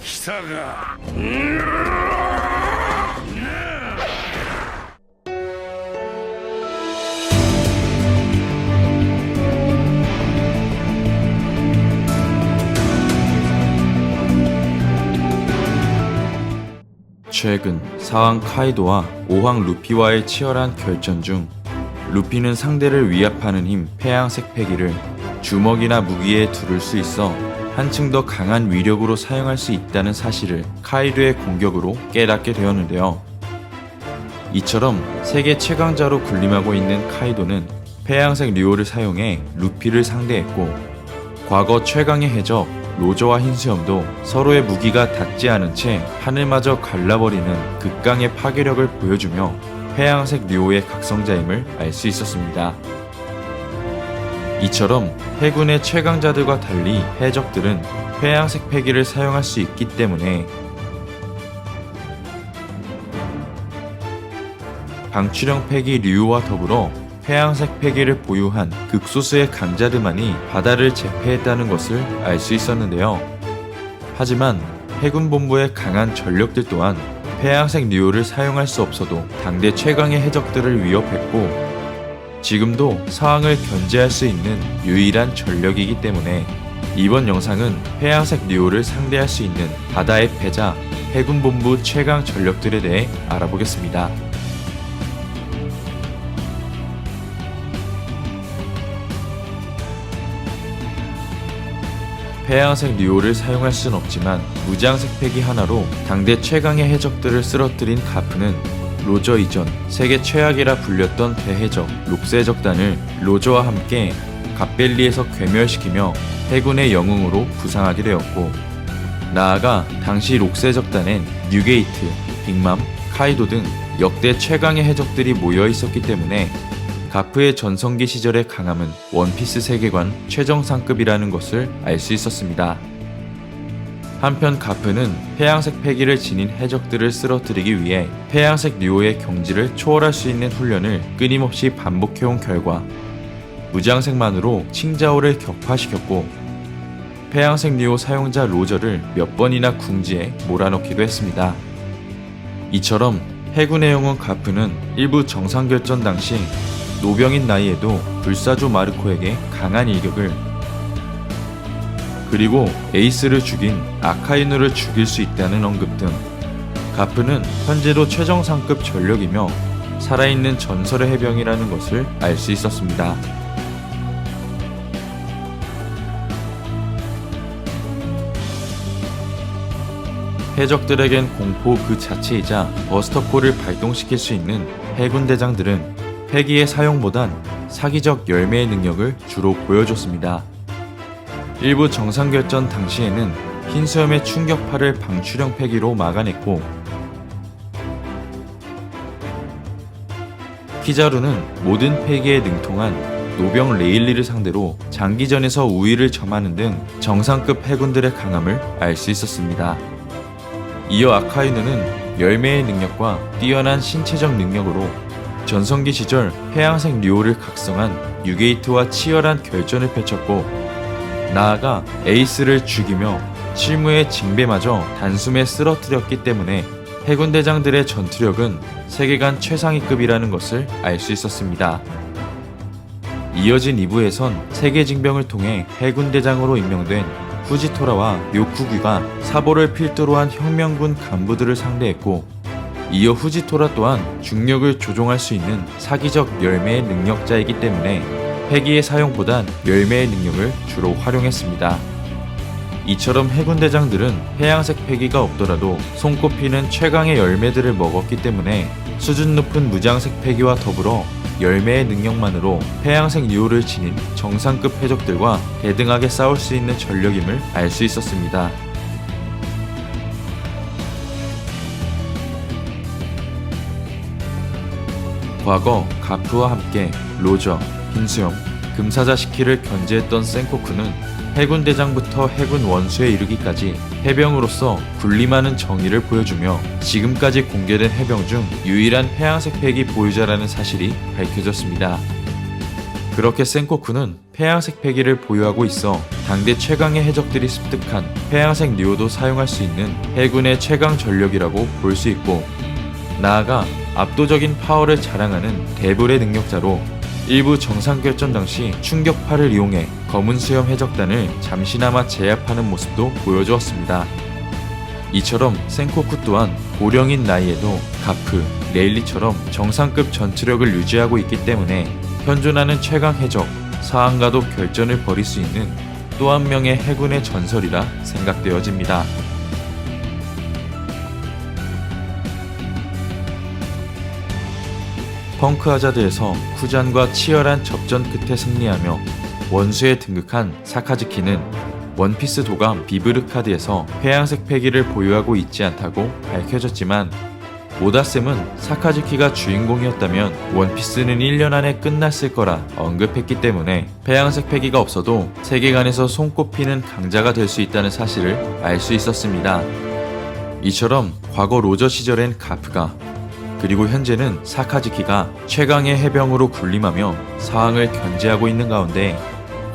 来たか。최근 4왕 카이도와 5왕 루피와의 치열한 결전 중 루피는 상대를 위압하는 힘 폐양색 패기를 주먹이나 무기에 두를 수 있어 한층 더 강한 위력으로 사용할 수 있다는 사실을 카이도의 공격으로 깨닫게 되었는데요. 이처럼 세계 최강자로 군림하고 있는 카이도는 폐양색 류오를 사용해 루피를 상대했고, 과거 최강의 해적 로저와 흰수염도 서로의 무기가 닿지 않은 채 하늘마저 갈라버리는 극강의 파괴력을 보여주며 폐양색 류오의 각성자임을 알 수 있었습니다. 이처럼 해군의 최강자들과 달리 해적들은 폐양색 패기를 사용할 수 있기 때문에 방출형 패기 류오와 더불어 폐양색 패기를 보유한 극소수의 강자들만이 바다를 제패했다는 것을 알 수 있었는데요. 하지만 해군 본부의 강한 전력들 또한 폐양색 류오를 사용할 수 없어도 당대 최강의 해적들을 위협했고, 지금도 상황을 견제할 수 있는 유일한 전력이기 때문에 이번 영상은 폐양색 류오를 상대할 수 있는 바다의 패자 해군 본부 최강 전력들에 대해 알아보겠습니다. 폐양색 류오를 사용할 순 없지만 무장색 패기 하나로 당대 최강의 해적들을 쓰러뜨린 가프는 로저 이전 세계 최악이라 불렸던 대해적 록스해적단을 로저와 함께 갓벨리에서 괴멸시키며 해군의 영웅으로 부상하게 되었고, 나아가 당시 록스해적단엔 뉴게이트, 빅맘, 카이도 등 역대 최강의 해적들이 모여 있었기 때문에 가프의 전성기 시절의 강함은 원피스 세계관 최정상급이라는 것을 알 수 있었습니다. 한편 가프는 폐양색 패기를 지닌 해적들을 쓰러뜨리기 위해 폐양색 류오의 경지를 초월할 수 있는 훈련을 끊임없이 반복해온 결과 무장색만으로 칭자오를 격파시켰고, 폐양색 류오 사용자 로저를 몇 번이나 궁지에 몰아넣기도 했습니다. 이처럼 해군의 영웅 가프는 일부 정상결전 당시 노병인 나이에도 불사조 마르코에게 강한 일격을, 그리고 에이스를 죽인 아카이누를 죽일 수 있다는 언급 등 가프는 현재도 최정상급 전력이며 살아있는 전설의 해병이라는 것을 알 수 있었습니다. 해적들에겐 공포 그 자체이자 버스터콜을 발동시킬 수 있는 해군 대장들은 패기의 사용보단 사기적 열매의 능력을 주로 보여줬습니다. 일부 정상결전 당시에는 흰수염의 충격파를 방출형 패기로 막아냈고, 키자루는 모든 패기에 능통한 노병 레일리를 상대로 장기전에서 우위를 점하는 등 정상급 해군들의 강함을 알 수 있었습니다. 이어 아카이누는 열매의 능력과 뛰어난 신체적 능력으로 전성기 시절 폐양색 류오를 각성한 뉴게이트와 치열한 결전을 펼쳤고, 나아가 에이스를 죽이며 실무의 징배마저 단숨에 쓰러뜨렸기 때문에 해군 대장들의 전투력은 세계관 최상위급이라는 것을 알 수 있었습니다. 이어진 2부에선 세계 징병을 통해 해군 대장으로 임명된 후지토라와 료쿠규가 사보를 필두로 한 혁명군 간부들을 상대했고, 이어 후지토라 또한 중력을 조종할 수 있는 사기적 열매의 능력자이기 때문에 패기의 사용보단 열매의 능력을 주로 활용했습니다. 이처럼 해군 대장들은 폐양색 패기가 없더라도 손꼽히는 최강의 열매들을 먹었기 때문에 수준 높은 무장색 패기와 더불어 열매의 능력만으로 폐양색 류오를 지닌 정상급 해적들과 대등하게 싸울 수 있는 전력임을 알 수 있었습니다. 과거 가프와 함께 로저, 흰수염, 금사자 시키를 견제했던 센코쿠는 해군 대장부터 해군 원수에 이르기까지 해병으로서 군림하는 정의를 보여주며 지금까지 공개된 해병 중 유일한 폐양색 패기 보유자라는 사실이 밝혀졌습니다. 그렇게 센코쿠는 폐양색 패기를 보유하고 있어 당대 최강의 해적들이 습득한 폐양색 류호도 사용할 수 있는 해군의 최강 전력이라고 볼 수 있고, 나아가 압도적인 파워를 자랑하는 대불의 능력자로 일부 정상결전 당시 충격파를 이용해 검은 수염 해적단을 잠시나마 제압하는 모습도 보여주었습니다. 이처럼 센코쿠 또한 고령인 나이에도 가프, 레일리처럼 정상급 전투력을 유지하고 있기 때문에 현존하는 최강 해적 사항과도 결전을 벌일 수 있는 또 한 명의 해군의 전설이라 생각되어집니다. 펑크 하자드에서 쿠잔과 치열한 접전 끝에 승리하며 원수에 등극한 사카즈키는 원피스 도감 비브르카드에서 회양색 패기를 보유하고 있지 않다고 밝혀졌지만, 오다쌤은 사카즈키가 주인공이었다면 원피스는 1년 안에 끝났을 거라 언급했기 때문에 회양색 패기가 없어도 세계관에서 손꼽히는 강자가 될 수 있다는 사실을 알 수 있었습니다. 이처럼 과거 로저 시절엔 가프가, 그리고 현재는 사카즈키가 최강의 해병으로 군림하며 상황을 견제하고 있는 가운데,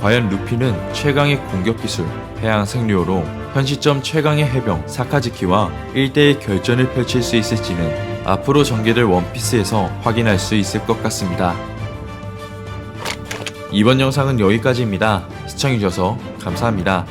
과연 루피는 최강의 공격기술 해양색 류호로 현 시점 최강의 해병 사카즈키와 1대1 결전을 펼칠 수 있을지는 앞으로 전개될 원피스에서 확인할 수 있을 것 같습니다. 이번 영상은 여기까지입니다. 시청해주셔서 감사합니다.